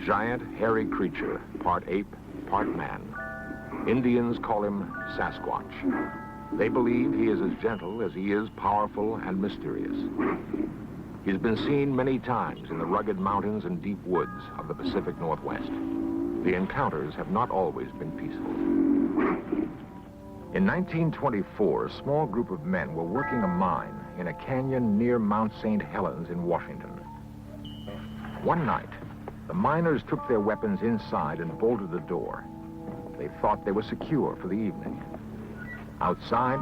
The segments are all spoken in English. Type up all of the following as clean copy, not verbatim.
giant, hairy creature, part ape, part man. Indians call him Sasquatch. They believe he is as gentle as he is powerful and mysterious. He's been seen many times in the rugged mountains and deep woods of the Pacific Northwest. The encounters have not always been peaceful. In 1924, a small group of men were working a mine in a canyon near Mount St. Helens in Washington. One night, the miners took their weapons inside and bolted the door. They thought they were secure for the evening. Outside,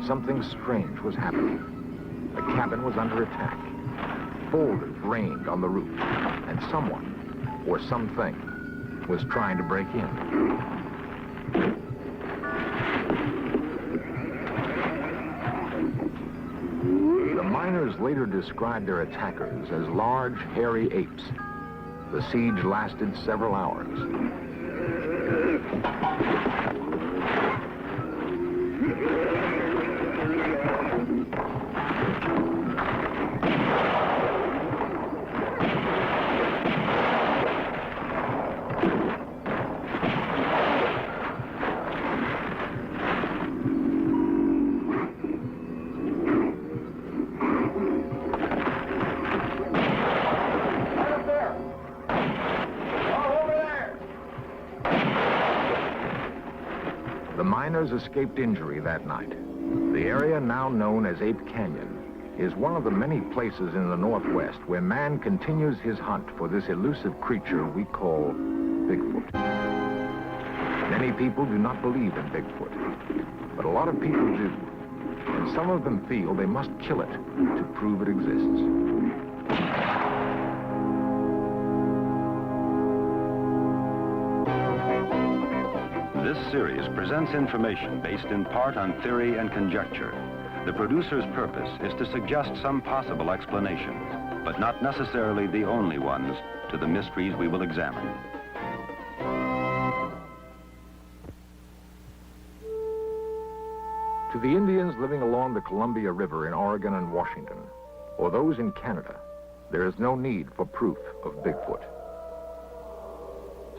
something strange was happening. The cabin was under attack. Boulders rained on the roof, and someone, or something, was trying to break in. The miners later described their attackers as large, hairy apes. The siege lasted several hours. The miners escaped injury that night. The area now known as Ape Canyon is one of the many places in the Northwest where man continues his hunt for this elusive creature we call Bigfoot. Many people do not believe in Bigfoot, but a lot of people do, and some of them feel they must kill it to prove it exists. This series presents information based in part on theory and conjecture. The producer's purpose is to suggest some possible explanations, but not necessarily the only ones, to the mysteries we will examine. To the Indians living along the Columbia River in Oregon and Washington, or those in Canada, there is no need for proof of Bigfoot.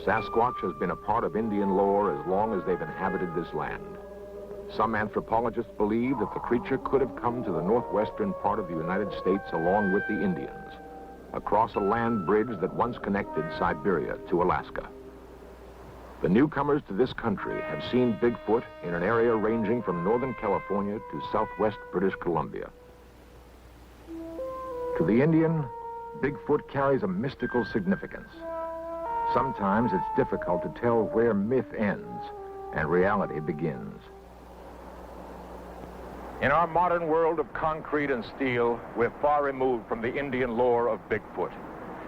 Sasquatch has been a part of Indian lore as long as they've inhabited this land. Some anthropologists believe that the creature could have come to the northwestern part of the United States along with the Indians, across a land bridge that once connected Siberia to Alaska. The newcomers to this country have seen Bigfoot in an area ranging from northern California to southwest British Columbia. To the Indian, Bigfoot carries a mystical significance. Sometimes it's difficult to tell where myth ends and reality begins. In our modern world of concrete and steel, we're far removed from the Indian lore of Bigfoot.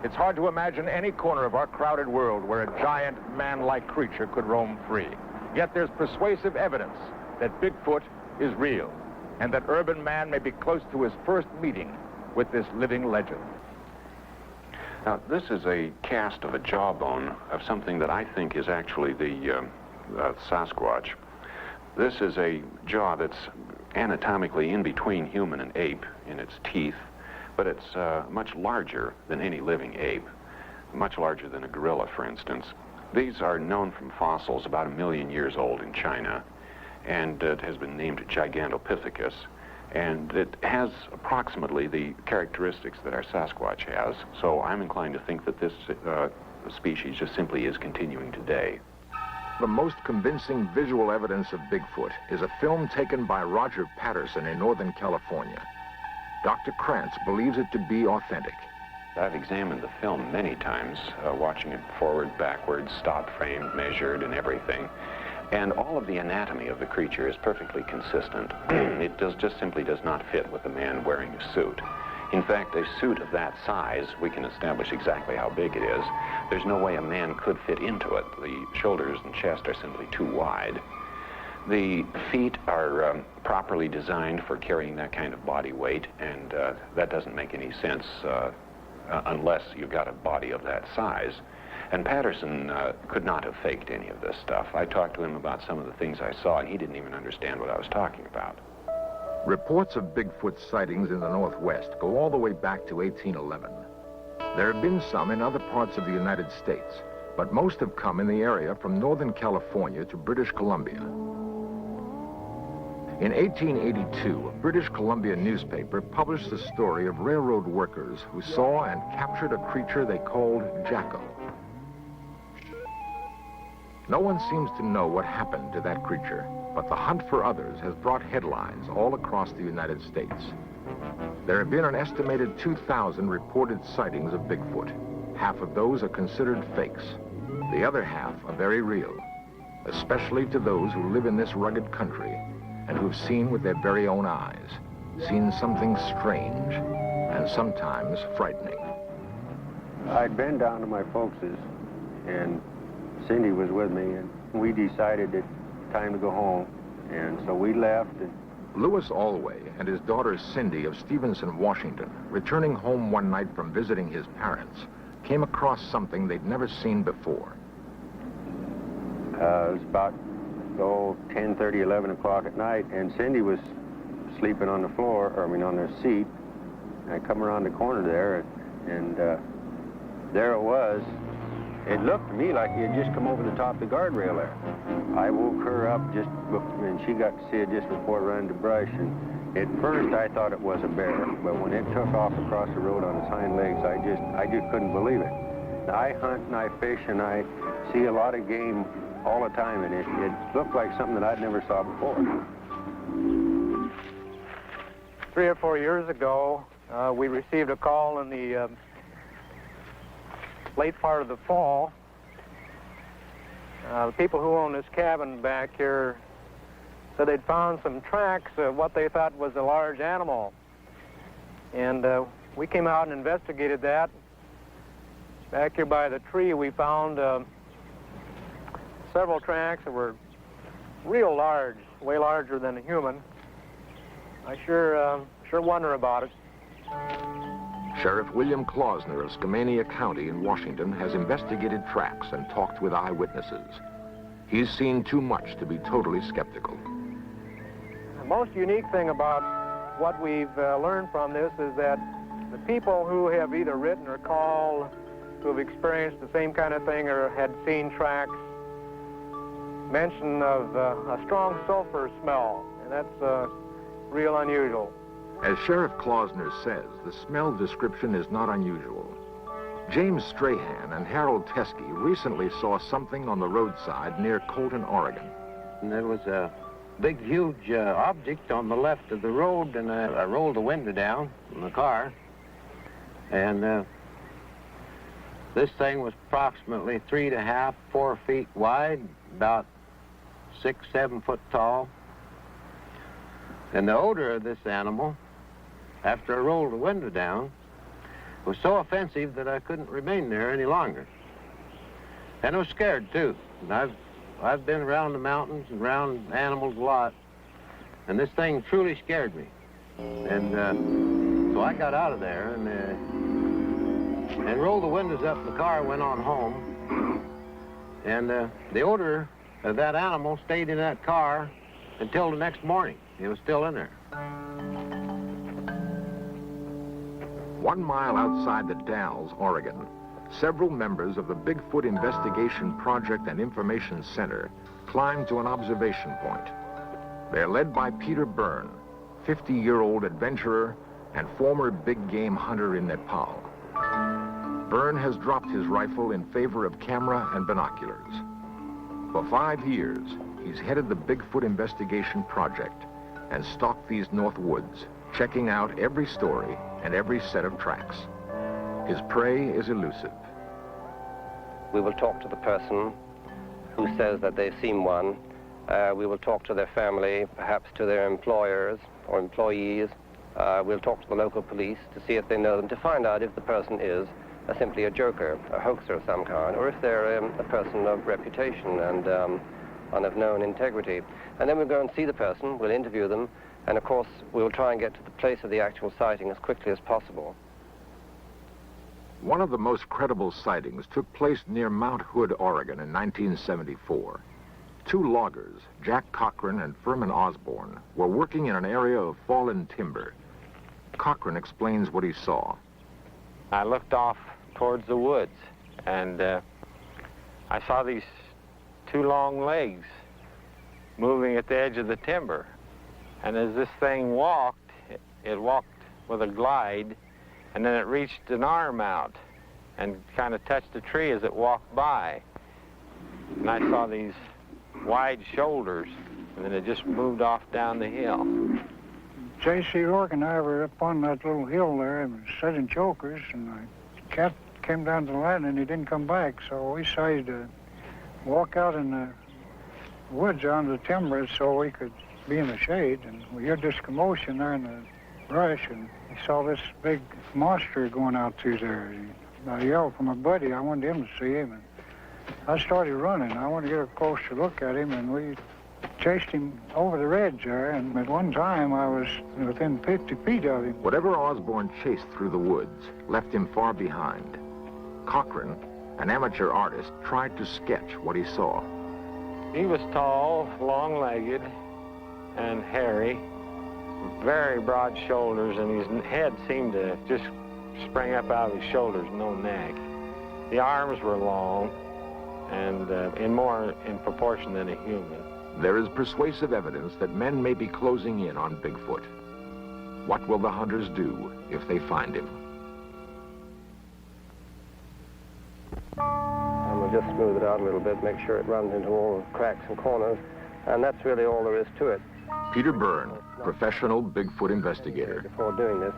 It's hard to imagine any corner of our crowded world where a giant, man-like creature could roam free. Yet there's persuasive evidence that Bigfoot is real, and that urban man may be close to his first meeting with this living legend. Now, this is a cast of a jawbone of something that I think is actually the Sasquatch. This is a jaw that's anatomically in between human and ape in its teeth, but it's much larger than any living ape, much larger than a gorilla, for instance. These are known from fossils about 1 million years old in China, and it has been named Gigantopithecus. And it has approximately the characteristics that our Sasquatch has, so I'm inclined to think that this species just simply is continuing today. The most convincing visual evidence of Bigfoot is a film taken by Roger Patterson in Northern California. Dr. Krantz believes it to be authentic. I've examined the film many times, watching it forward, backwards, stop framed, measured, and everything. And all of the anatomy of the creature is perfectly consistent. It just simply does not fit with a man wearing a suit. In fact, a suit of that size, we can establish exactly how big it is. There's no way a man could fit into it. The shoulders and chest are simply too wide. The feet are properly designed for carrying that kind of body weight, and that doesn't make any sense unless you've got a body of that size. And Patterson could not have faked any of this stuff. I talked to him about some of the things I saw, and he didn't even understand what I was talking about. Reports of Bigfoot sightings in the Northwest go all the way back to 1811. There have been some in other parts of the United States, but most have come in the area from Northern California to British Columbia. In 1882, a British Columbia newspaper published the story of railroad workers who saw and captured a creature they called Jacko. No one seems to know what happened to that creature, but the hunt for others has brought headlines all across the United States. There have been an estimated 2,000 reported sightings of Bigfoot. Half of those are considered fakes. The other half are very real, especially to those who live in this rugged country and who've seen with their very own eyes, seen something strange and sometimes frightening. I'd been down to my folks's, and Cindy was with me, and we decided it time to go home, and so we left. Louis Alway and his daughter Cindy of Stevenson, Washington, returning home one night from visiting his parents, came across something they'd never seen before. It was about 10:30, 11 o'clock at night, and Cindy was sleeping on the floor, on the seat. I come around the corner there, and there it was. It looked to me like he had just come over the top of the guardrail there. I woke her up and she got to see it just before it ran into brush. And at first I thought it was a bear, but when it took off across the road on its hind legs, I just couldn't believe it. I hunt and I fish and I see a lot of game all the time, and it looked like something that I'd never saw before. 3 or 4 years ago, we received a call in the late part of the fall. The people who own this cabin back here said they'd found some tracks of what they thought was a large animal. And we came out and investigated that. Back here by the tree, we found several tracks that were real large, way larger than a human. I sure wonder about it. Sheriff William Klausner of Skamania County in Washington has investigated tracks and talked with eyewitnesses. He's seen too much to be totally skeptical. The most unique thing about what we've learned from this is that the people who have either written or called, who have experienced the same kind of thing or had seen tracks, mention of a strong sulfur smell, and that's real unusual. As Sheriff Klausner says, the smell description is not unusual. James Strahan and Harold Teskey recently saw something on the roadside near Colton, Oregon. And there was a big, huge object on the left of the road, and I rolled the window down in the car, and this thing was approximately 3.5, 4 feet wide, about 6, 7 foot tall. And the odor of this animal, after I rolled the window down, was so offensive that I couldn't remain there any longer. And I was scared, too. And I've been around the mountains and around animals a lot, and this thing truly scared me. And so I got out of there and rolled the windows up in the car and went on home. And the odor of that animal stayed in that car until the next morning. It was still in there. 1 mile outside the Dalles, Oregon, several members of the Bigfoot Investigation Project and Information Center climbed to an observation point. They're led by Peter Byrne, 50-year-old adventurer and former big game hunter in Nepal. Byrne has dropped his rifle in favor of camera and binoculars. For 5 years, he's headed the Bigfoot Investigation Project and stalked these North Woods, checking out every story and every set of tracks. His prey is elusive. We will talk to the person who says that they've seen one. We will talk to their family, perhaps to their employers or employees. We'll talk to the local police to see if they know them, to find out if the person is simply a joker, a hoaxer of some kind, or if they're a person of reputation and of known integrity. And then we'll go and see the person, we'll interview them, and of course we'll try and get to the place of the actual sighting as quickly as possible. One of the most credible sightings took place near Mount Hood, Oregon in 1974. 2 loggers, Jack Cochran and Furman Osborne, were working in an area of fallen timber. Cochran explains what he saw. I looked off towards the woods, and I saw these two long legs moving at the edge of the timber. And as this thing walked, it walked with a glide, and then it reached an arm out and kind of touched a tree as it walked by. And I saw these wide shoulders, and then it just moved off down the hill. J.C. Rourke and I were up on that little hill there and setting chokers, and the cat came down to the line and he didn't come back, so we decided to walk out in the woods on the timber so we could be in the shade, and we heard this commotion there in the brush, and we saw this big monster going out through there. I yelled for my buddy. I wanted him to see him, and I started running. I wanted to get a closer look at him, and we chased him over the ridge there, and at one time I was within 50 feet of him. Whatever Osborne chased through the woods left him far behind. Cochran, an amateur artist, tried to sketch what he saw. He was tall, long-legged, and hairy, very broad shoulders, and his head seemed to just spring up out of his shoulders, no neck. The arms were long and more in proportion than a human. There is persuasive evidence that men may be closing in on Bigfoot. What will the hunters do if they find him? And we'll just smooth it out a little bit, make sure it runs into all the cracks and corners, and that's really all there is to it. Peter Byrne, professional Bigfoot investigator. Before doing this,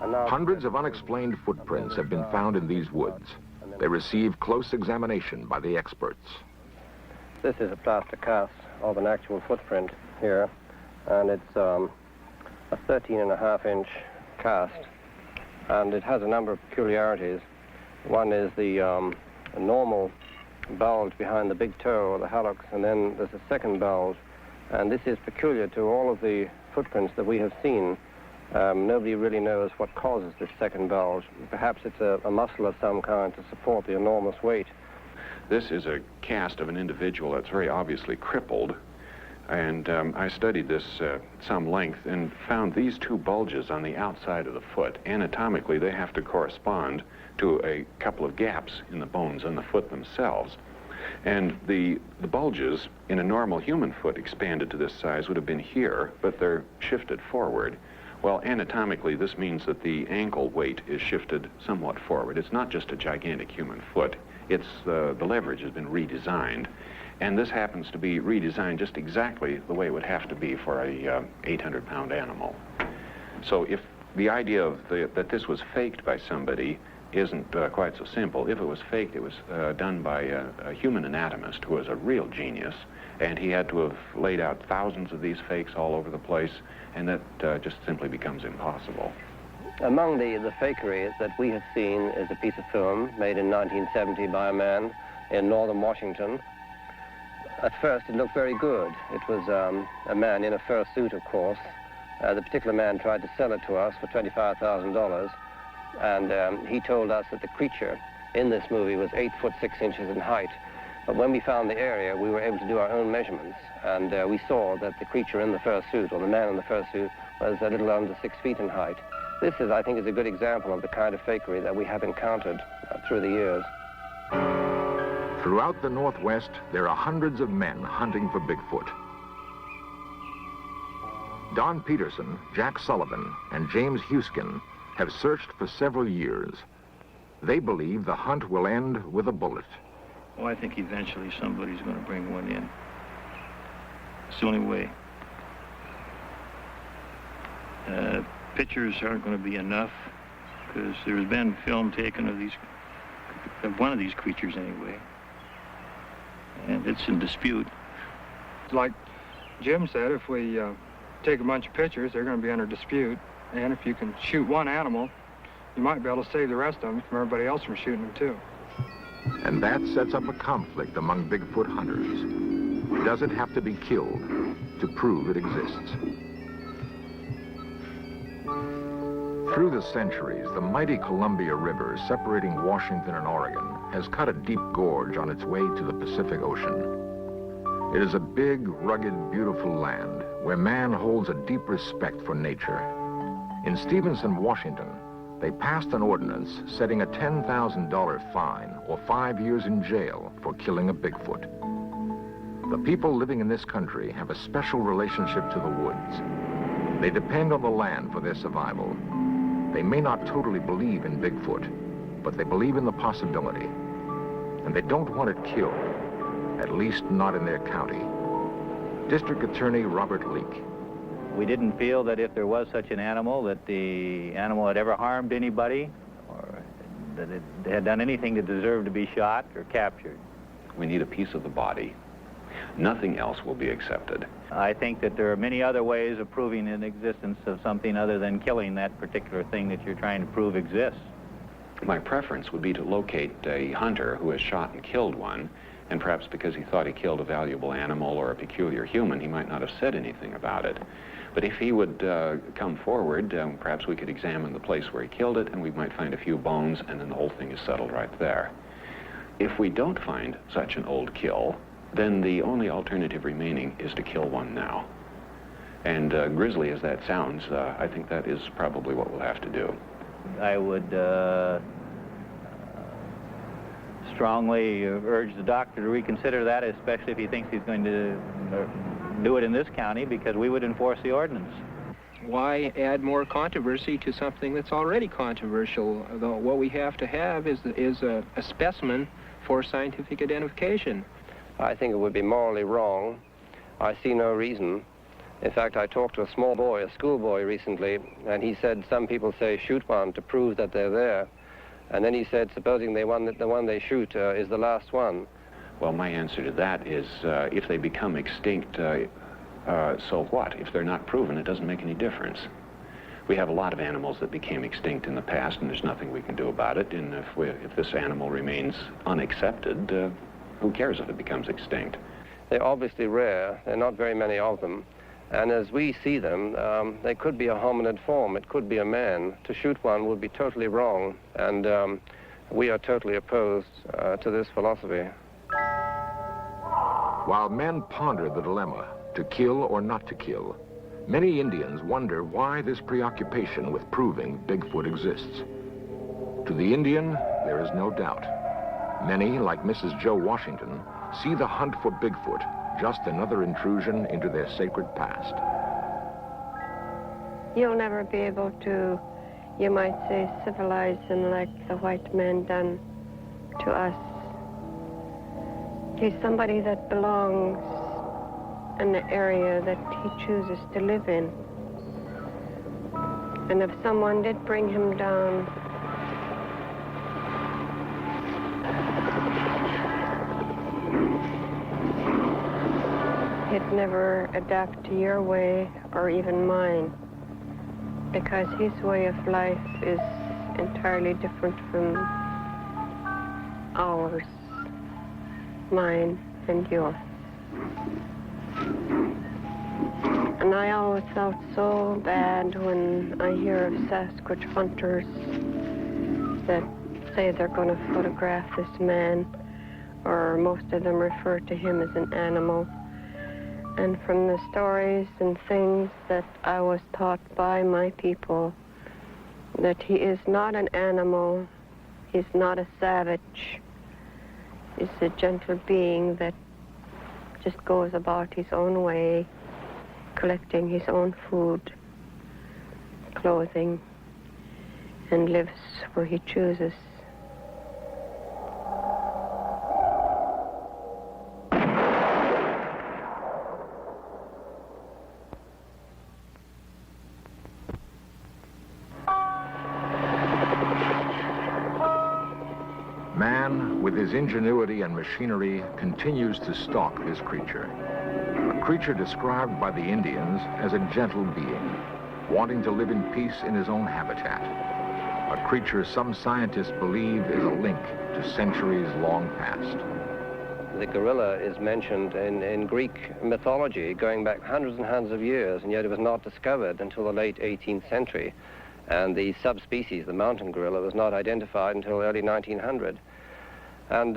and now Hundreds of unexplained footprints have been found in these woods. They receive close examination by the experts. this is a plaster cast of an actual footprint here, and it's a 13.5-inch cast, and it has a number of peculiarities. One is the normal bulge behind the big toe or the hallux, and then there's a second bulge, and this is peculiar to all of the footprints that we have seen. Nobody really knows what causes this second bulge. Perhaps it's a muscle of some kind to support the enormous weight. This is a cast of an individual that's very obviously crippled, and I studied this some length and found these two bulges on the outside of the foot. Anatomically, they have to correspond to a couple of gaps in the bones on the foot themselves. And the bulges in a normal human foot expanded to this size would have been here, but they're shifted forward. Well, anatomically, this means that the ankle weight is shifted somewhat forward. It's not just a gigantic human foot. It's the leverage has been redesigned. And this happens to be redesigned just exactly the way it would have to be for a 800-pound animal. So if the idea of that this was faked by somebody isn't quite so simple. If it was faked, it was done by a human anatomist who was a real genius, and he had to have laid out thousands of these fakes all over the place, and that just simply becomes impossible. Among the fakery that we have seen is a piece of film made in 1970 by a man in northern Washington. At first, it looked very good. It was a man in a fur suit, of course. The particular man tried to sell it to us for $25,000. And he told us that the creature in this movie was 8 foot 6 inches in height. But when we found the area, we were able to do our own measurements, and we saw that the creature in the fur suit, or the man in the fur suit, was a little under 6 feet in height. This is, I think, is a good example of the kind of fakery that we have encountered through the years. Throughout the Northwest, there are hundreds of men hunting for Bigfoot. Don Peterson, Jack Sullivan, and James Huskin have searched for several years. They believe the hunt will end with a bullet. Well, I think eventually somebody's going to bring one in. It's the only way. Pictures aren't going to be enough, because there's been film taken of one of these creatures anyway, and it's in dispute. Like Jim said, if we take a bunch of pictures, they're going to be under dispute. And if you can shoot one animal, you might be able to save the rest of them from everybody else from shooting them too. And that sets up a conflict among Bigfoot hunters. Does it have to be killed to prove it exists? Through the centuries, the mighty Columbia River separating Washington and Oregon has cut a deep gorge on its way to the Pacific Ocean. It is a big, rugged, beautiful land where man holds a deep respect for nature. In Stevenson, Washington, They passed an ordinance setting a $10,000 fine or 5 years in jail for killing a Bigfoot. The people living in this country have a special relationship to the woods. They depend on the land for their survival. They may not totally believe in Bigfoot, but they believe in the possibility. And they don't want it killed, at least not in their county. District Attorney Robert Leake. We didn't feel that if there was such an animal, that the animal had ever harmed anybody, or that it had done anything to deserve to be shot or captured. We need a piece of the body. Nothing else will be accepted. I think that there are many other ways of proving an existence of something other than killing that particular thing that you're trying to prove exists. My preference would be to locate a hunter who has shot and killed one, and perhaps because he thought he killed a valuable animal or a peculiar human, he might not have said anything about it. But if he would come forward, perhaps we could examine the place where he killed it, and we might find a few bones, and then the whole thing is settled right there. If we don't find such an old kill, then the only alternative remaining is to kill one now. And grisly as that sounds, I think that is probably what we'll have to do. I would strongly urge the doctor to reconsider that, especially if he thinks he's going to do it in this county, because we would enforce the ordinance. Why add more controversy to something that's already controversial? What we have to have is a specimen for scientific identification. I think it would be morally wrong. I see no reason. In fact, I talked to a small boy, a schoolboy recently, and he said some people say shoot one to prove that they're there. And then he said, supposing the one they shoot is the last one. Well, my answer to that is if they become extinct, so what? If they're not proven, it doesn't make any difference. We have a lot of animals that became extinct in the past, and there's nothing we can do about it. And if this animal remains unaccepted, who cares if it becomes extinct? They're obviously rare. There are not very many of them. And as we see them, they could be a hominid form. It could be a man. To shoot one would be totally wrong. And we are totally opposed to this philosophy. While men ponder the dilemma, to kill or not to kill, many Indians wonder why this preoccupation with proving Bigfoot exists. To the Indian, there is no doubt. Many, like Mrs. Joe Washington, see the hunt for Bigfoot just another intrusion into their sacred past. You'll never be able to, you might say, civilize him like the white man done to us. He's somebody that belongs in the area that he chooses to live in. And if someone did bring him down, he'd never adapt to your way or even mine, because his way of life is entirely different from ours, mine and yours. And I always felt so bad when I hear of Sasquatch hunters that say they're going to photograph this man, or most of them refer to him as an animal. And from the stories and things that I was taught by my people, that he is not an animal, he's not a savage, he's a gentle being that just goes about his own way, collecting his own food, clothing, and lives where he chooses. Man, with his ingenuity and machinery, continues to stalk this creature. A creature described by the Indians as a gentle being, wanting to live in peace in his own habitat. A creature some scientists believe is a link to centuries long past. The gorilla is mentioned in Greek mythology going back hundreds and hundreds of years, and yet it was not discovered until the late 18th century. And the subspecies, the mountain gorilla, was not identified until early 1900. And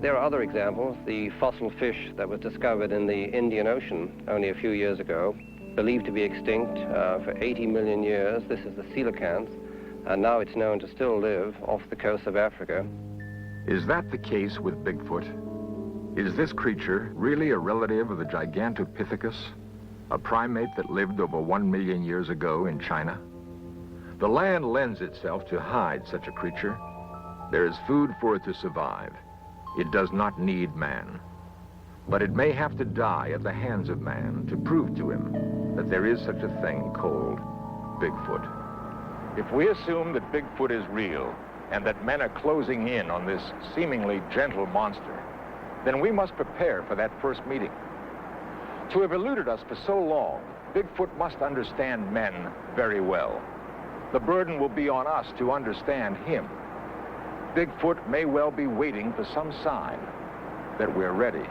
there are other examples. The fossil fish that was discovered in the Indian Ocean only a few years ago, believed to be extinct for 80 million years. This is the coelacanth. and now it's known to still live off the coast of Africa. Is that the case with Bigfoot? Is this creature really a relative of the Gigantopithecus, a primate that lived over 1 million years ago in China? The land lends itself to hide such a creature. There is food for it to survive. It does not need man. But it may have to die at the hands of man to prove to him that there is such a thing called Bigfoot. If we assume that Bigfoot is real and that men are closing in on this seemingly gentle monster, then we must prepare for that first meeting. To have eluded us for so long, Bigfoot must understand men very well. The burden will be on us to understand him. Bigfoot may well be waiting for some sign that we're ready.